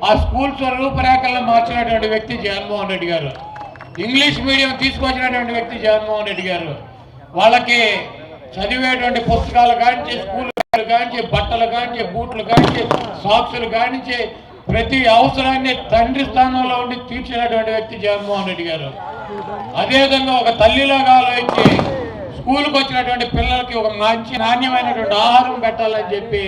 ఆ స్కూల్స్ రూపురేఖలను మార్చినటువంటి వ్యక్తి జగన్మోహన్ రెడ్డి గారు. ఇంగ్లీష్ మీడియం తీసుకొచ్చినటువంటి వ్యక్తి జగన్మోహన్ రెడ్డి గారు. వాళ్ళకి చదివేటువంటి పుస్తకాలు కానించి, స్కూల్ కానించి, బట్టలు కానించి, బూట్లు కానించి, సాక్సులు కానించి ప్రతి అవసరాన్ని తండ్రి స్థానంలో ఉండి తీర్చినటువంటి వ్యక్తి జగన్మోహన్ రెడ్డి గారు. అదేవిధంగా ఒక తల్లిలాగా ఆలోచించి స్కూల్కి వచ్చినటువంటి పిల్లలకి ఒక మంచి నాణ్యమైనటువంటి ఆహారం పెట్టాలని చెప్పి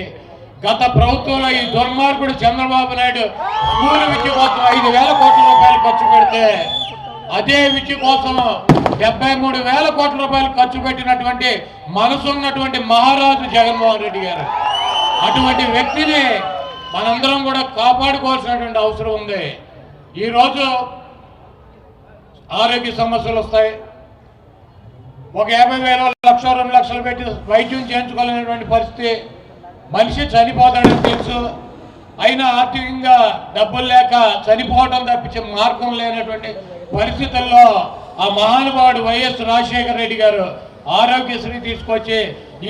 గత ప్రభుత్వంలో ఈ దుర్మార్గుడు చంద్రబాబు నాయుడు స్కూల్ విద్య కోసం 5,000 కోట్ల రూపాయలు ఖర్చు పెడితే అదే విద్య కోసం 73,000 కోట్ల రూపాయలు ఖర్చు పెట్టినటువంటి మనసున్నటువంటి మహారాజు జగన్మోహన్ రెడ్డి గారు. అటువంటి వ్యక్తిని మనందరం కూడా కాపాడుకోవాల్సినటువంటి అవసరం ఉంది. ఈరోజు ఆరోగ్య సమస్యలు వస్తాయి. ఒక 50,000 లక్ష 2 లక్షలు పెట్టి వైద్యం చేయించుకోలేనటువంటి పరిస్థితి. మనిషి చనిపోతాడని తెలుసు, అయినా ఆర్థికంగా డబ్బులు లేక చనిపోవడం తప్పించే మార్గం లేనటువంటి పరిస్థితుల్లో ఆ మహానుభావుడు వైఎస్ రాజశేఖర రెడ్డి గారు ఆరోగ్యశ్రీ తీసుకొచ్చి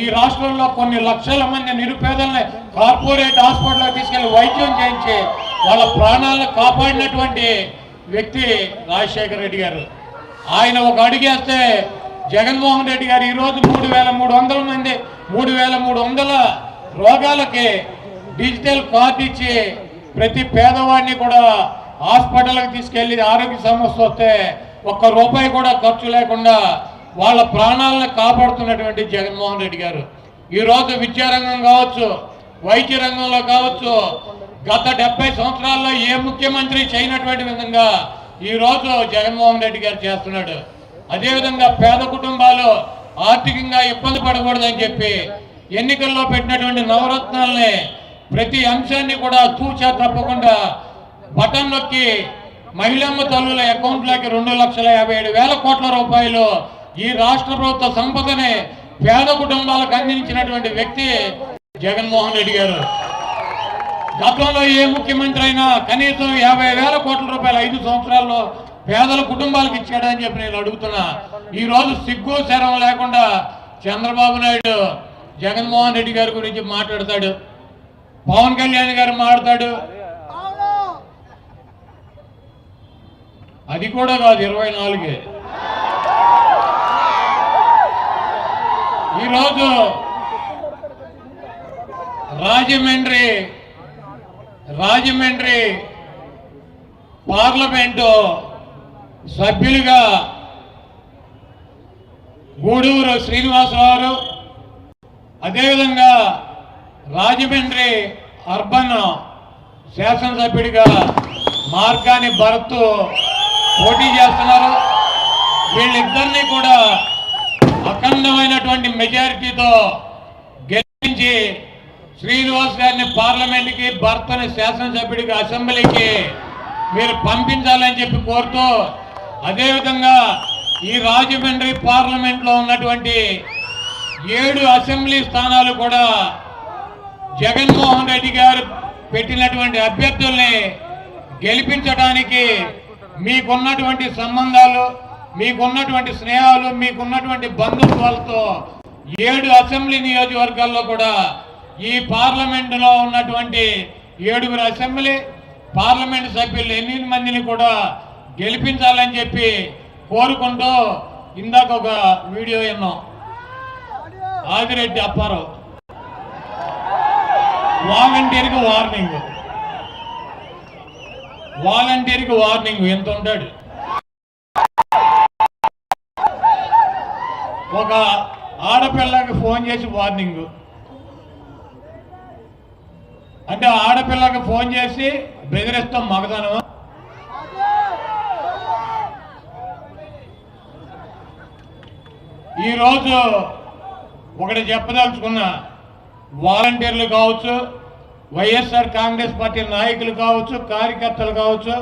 ఈ రాష్ట్రంలో కొన్ని లక్షల మంది నిరుపేదల్ని కార్పొరేట్ హాస్పిటల్కి తీసుకెళ్లి వైద్యం చేయించి వాళ్ళ ప్రాణాలను కాపాడినటువంటి వ్యక్తి రాజశేఖర రెడ్డి గారు. ఆయన ఒక అడుగేస్తే జగన్మోహన్ రెడ్డి గారు ఈరోజు 3,300 మంది 3,300 రోగాలకి డిజిటల్ కార్డు ఇచ్చి ప్రతి పేదవాడిని కూడా హాస్పిటల్కి తీసుకెళ్లి ఆరోగ్య సమస్య వస్తే ₹1 కూడా ఖర్చు లేకుండా వాళ్ళ ప్రాణాలను కాపాడుతున్నటువంటి జగన్మోహన్ రెడ్డి గారు. ఈరోజు విద్యారంగం కావచ్చు, వైద్య రంగంలో కావచ్చు, గత 70 సంవత్సరాల్లో ఏ ముఖ్యమంత్రి చేయనటువంటి విధంగా ఈరోజు జగన్మోహన్ రెడ్డి గారు చేస్తున్నాడు. అదేవిధంగా పేద కుటుంబాలు ఆర్థికంగా ఇబ్బంది పడకూడదని చెప్పి ఎన్నికల్లో పెట్టినటువంటి నవరత్నాలని ప్రతి అంశాన్ని కూడా తూచా తప్పకుండా బటన్ నొక్కి మహిళమ్మ తల్లుల అకౌంట్లోకి 2,57,000 కోట్ల రూపాయలు ఈ రాష్ట్ర ప్రభుత్వ సంపదని పేద కుటుంబాలకు అందించినటువంటి వ్యక్తి జగన్మోహన్ రెడ్డి గారు. గతంలో ఏ ముఖ్యమంత్రి అయినా కనీసం 50,000 కోట్ల రూపాయలు 5 సంవత్సరాల్లో పేదల కుటుంబాలకు ఇచ్చాడని చెప్పి నేను అడుగుతున్నా. ఈరోజు సిగ్గు శరం లేకుండా చంద్రబాబు నాయుడు జగన్మోహన్ రెడ్డి గారి గురించి మాట్లాడతాడు, పవన్ కళ్యాణ్ గారు మాట్లాడతాడు. అది కూడా కాదు, 24. ఈరోజు రాజమండ్రి పార్లమెంటు సభ్యులుగా గూడూరు శ్రీనివాసరావు, అదేవిధంగా రాజమండ్రి అర్బన్ శాసనసభ్యుడిగా మార్గాని భరత్ పోటీ చేస్తున్నారు. వీళ్ళిద్దరినీ కూడా అఖండమైనటువంటి మెజారిటీతో గెలిపించి శ్రీనివాస్ గారిని పార్లమెంట్కి, భరత్ని శాసనసభ్యుడిగా అసెంబ్లీకి మీరు పంపించాలని చెప్పి కోరుతూ, అదేవిధంగా ఈ రాజమండ్రి పార్లమెంట్లో ఉన్నటువంటి 7 అసెంబ్లీ స్థానాలు కూడా జగన్మోహన్ రెడ్డి గారు పెట్టినటువంటి అభ్యర్థుల్ని గెలిపించడానికి మీకున్నటువంటి సంబంధాలు, మీకున్నటువంటి స్నేహాలు, మీకున్నటువంటి బంధుత్వాలతో 7 అసెంబ్లీ నియోజకవర్గాల్లో కూడా ఈ పార్లమెంటులో ఉన్నటువంటి 7 అసెంబ్లీ పార్లమెంటు సభ్యులు 8 మందిని కూడా గెలిపించాలని చెప్పి కోరుకుంటూ ఇందాక ఒక వీడియో విన్నాం. ఆదిరెడ్డి అప్పారావు వాలంటీర్కి వార్నింగ్ ఎంత ఉంటాడు. ఒక ఆడపిల్లకి ఫోన్ చేసి వార్నింగ్ అంటే ఆడపిల్లకి ఫోన్ చేసి బెదిరిస్తాం మగతనం. ఈరోజు ఒకటి చెప్పదలుచుకున్న, వాలంటీర్లు కావచ్చు, వైఎస్ఆర్ కాంగ్రెస్ పార్టీ నాయకులు కావచ్చు, కార్యకర్తలు కావచ్చు,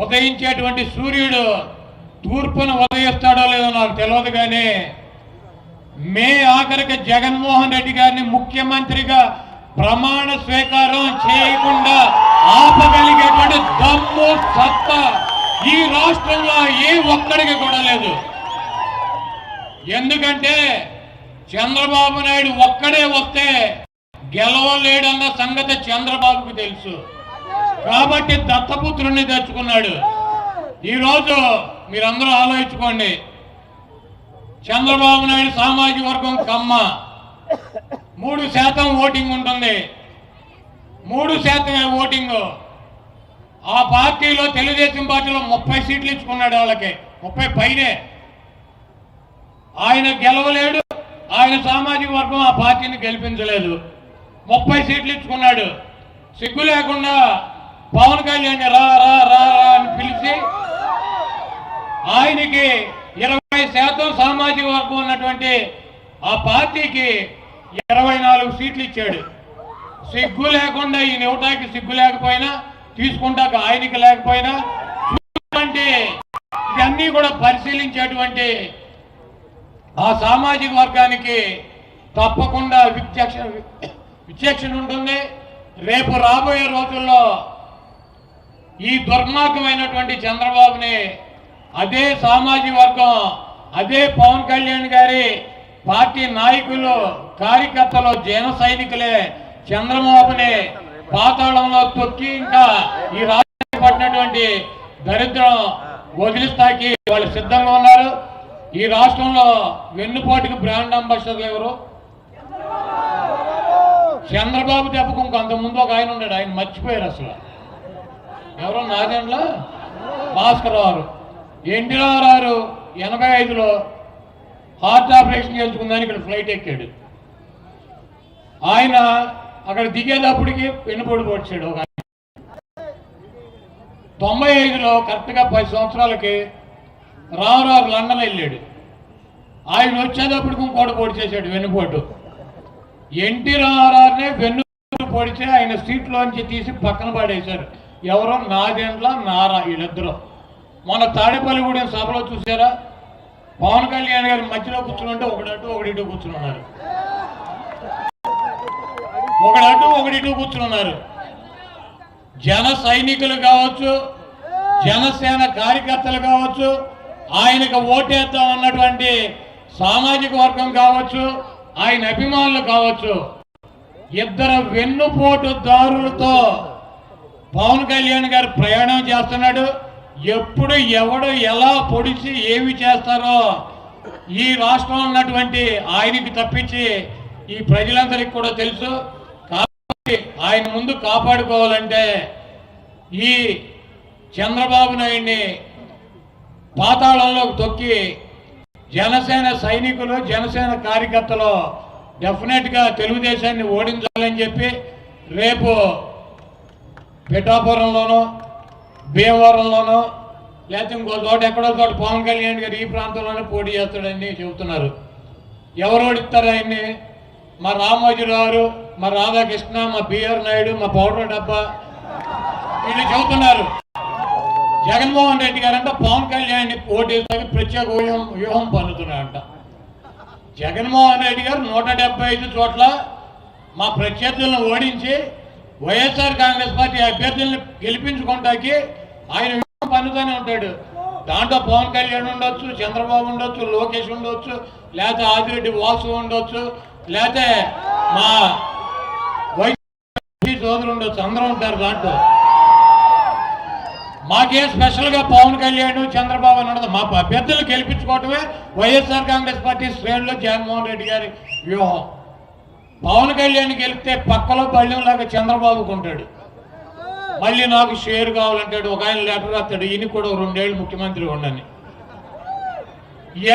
ఉదయించేటువంటి సూర్యుడు తూర్పున ఉదయిస్తాడో లేదో నాకు తెలియదు, కానీ మే ఆఖరికి జగన్మోహన్ రెడ్డి గారిని ముఖ్యమంత్రిగా ప్రమాణ స్వీకారం చేయకుండా ఆపగలిగేటువంటి దమ్ము సత్తా ఈ రాష్ట్రంలో ఏ ఒక్కడికి కూడా లేదు. ఎందుకంటే చంద్రబాబు నాయుడు ఒక్కడే వస్తే గెలవలేడన్న సంగతి చంద్రబాబుకు తెలుసు కాబట్టి దత్తపుత్రుణ్ణి తెచ్చుకున్నాడు. ఈరోజు మీరందరూ ఆలోచించుకోండి. చంద్రబాబు నాయుడు సామాజిక వర్గం కమ్మ 3% ఓటింగ్ ఉంటుంది. 3% ఓటింగ్. ఆ పార్టీలో తెలుగుదేశం పార్టీలో 30 సీట్లు ఇచ్చుకున్నాడు. వాళ్ళకి 30 పైనే. ఆయన గెలవలేడు. ఆయన సామాజిక వర్గం ఆ పార్టీని గెలిపించలేదు. 30 సీట్లు ఇచ్చుకున్నాడు. సిగ్గు లేకుండా పవన్ కళ్యాణ్ రా రా రా అని పిలిచి ఆయనకి 20% సామాజిక వర్గం ఉన్నటువంటి ఆ పార్టీకి 24 సీట్లు ఇచ్చాడు. సిగ్గు లేకుండా ఈయన ఇవ్వటానికి సిగ్గు లేకపోయినా, తీసుకుంటాక ఆయనకి లేకపోయినా, అంటే ఇవన్నీ కూడా పరిశీలించేటువంటి ఆ సామాజిక వర్గానికి తప్పకుండా విచక్షణ ఉంటుంది. రేపు రాబోయే రోజుల్లో ఈ దుర్మార్గమైనటువంటి చంద్రబాబుని అదే సామాజిక వర్గం, అదే పవన్ కళ్యాణ్ గారి పార్టీ నాయకులు, కార్యకర్తలు, జన సైనికులే చంద్రబాబుని పాతాళంలో తొక్కి ఇంకా ఈ రాష్ట్రానికి పట్టినటువంటి దరిద్రం వదిలిస్తాకి వాళ్ళు సిద్ధంగా ఉన్నారు. ఈ రాష్ట్రంలో వెన్నుపోటుకు బ్రాండ్ అంబాసిడర్లు ఎవరు? చంద్రబాబు దెబ్బకు ఇంకొంతమంది ఒక ఆయన ఉన్నాడు. ఆయన మర్చిపోయారు అసలు. ఎవరో నాదెండ్ల భాస్కర్ గారు. ఎన్టీ రామారావు 85లో హార్ట్ ఆపరేషన్ చేయించుకుందని ఇక్కడ ఫ్లైట్ ఎక్కాడు. ఆయన అక్కడ దిగేటప్పటికి వెన్నుపోటు పొడిచాడు. ఒక 95లో కరెక్ట్గా 10 సంవత్సరాలకి రామారావు లండన్ వెళ్ళాడు. ఆయన వచ్చేటప్పటికి ఇంకోటి పొడి చేశాడు వెన్నుపోటు. ఎన్టీ రామారావునే వెన్నుపోటు పొడిచి ఆయన సీట్లోంచి తీసి పక్కన పడేశారు. ఎవరో నాదెండ్ల నారా వీళ్ళిద్దరూ. మన తాడేపల్లిగూడెం సభలో చూసారా? పవన్ కళ్యాణ్ గారి మధ్యలో కూర్చుంటే ఒకడటు ఒకడిటు కూర్చున్నారు. ఒకడటు ఒకడిటు కూర్చున్నారు. జన సైనికులు కావచ్చు, జనసేన కార్యకర్తలు కావచ్చు, ఆయనకు ఓటేద్దాం అన్నటువంటి సామాజిక వర్గం కావచ్చు, ఆయన అభిమానులు కావచ్చు, ఇద్దరు వెన్నుపోటుదారులతో పవన్ కళ్యాణ్ గారు ప్రయాణం చేస్తున్నాడు. ఎప్పుడు ఎవడు ఎలా పొడిచి ఏమి చేస్తారో ఈ రాష్ట్రంలో ఉన్నటువంటి ఆయనకి తప్పించి ఈ ప్రజలందరికీ కూడా తెలుసు. కాబట్టి ఆయన ముందు కాపాడుకోవాలంటే ఈ చంద్రబాబు నాయుడిని పాతాళంలోకి తొక్కి జనసేన సైనికులు, జనసేన కార్యకర్తలు డెఫినెట్గా తెలుగుదేశాన్ని ఓడించాలని చెప్పి రేపు పిఠాపురంలోనో, భీమవరంలోనో, లేకపోతే ఇంకో చోట ఎక్కడో చోట పవన్ కళ్యాణ్ గారు ఈ ప్రాంతంలోనే పోటీ చేస్తాడని చెబుతున్నారు. ఎవరు ఓడిస్తారు ఆయన్ని? మా రామోజీరావు, మా రాధాకృష్ణ, మా బిఆర్ నాయుడు, మా పౌడర్ డబ్బా వీళ్ళు చెబుతున్నారు. జగన్మోహన్ రెడ్డి గారంట పవన్ కళ్యాణ్ ఓటేసి ప్రత్యేక వ్యూహం పన్నుతున్నారంట. జగన్మోహన్ రెడ్డి గారు 175 చోట్ల మా ప్రత్యర్థులను ఓడించి వైఎస్ఆర్ కాంగ్రెస్ పార్టీ అభ్యర్థులను గెలిపించుకోవడానికి ఆయన వ్యూహం పన్నుతూనే ఉంటాడు. దాంట్లో పవన్ కళ్యాణ్ ఉండొచ్చు, చంద్రబాబు ఉండొచ్చు, లోకేష్ ఉండొచ్చు, లేకపోతే ఆదిరెడ్డి వాసు ఉండొచ్చు, లేకపోతే మా వైసీపీ సోదరులు ఉండొచ్చు. అందరూ ఉంటారు దాంట్లో. మాకేం స్పెషల్గా పవన్ కళ్యాణ్, చంద్రబాబు అని ఉండదు. మా అభ్యర్థులు గెలిపించుకోవటమే వైఎస్ఆర్ కాంగ్రెస్ పార్టీ శ్రేణుల్లో జగన్మోహన్ రెడ్డి గారి వ్యూహం. పవన్ కళ్యాణ్ గెలిపితే పక్కలో పళ్ళెంలాగా చంద్రబాబుకు ఉంటాడు. మళ్ళీ నాకు షేర్ కావాలంటాడు. ఒక ఆయన లెటర్ రాస్తాడు, ఈయన కూడా 2 ఏళ్ళు ముఖ్యమంత్రి ఉండని.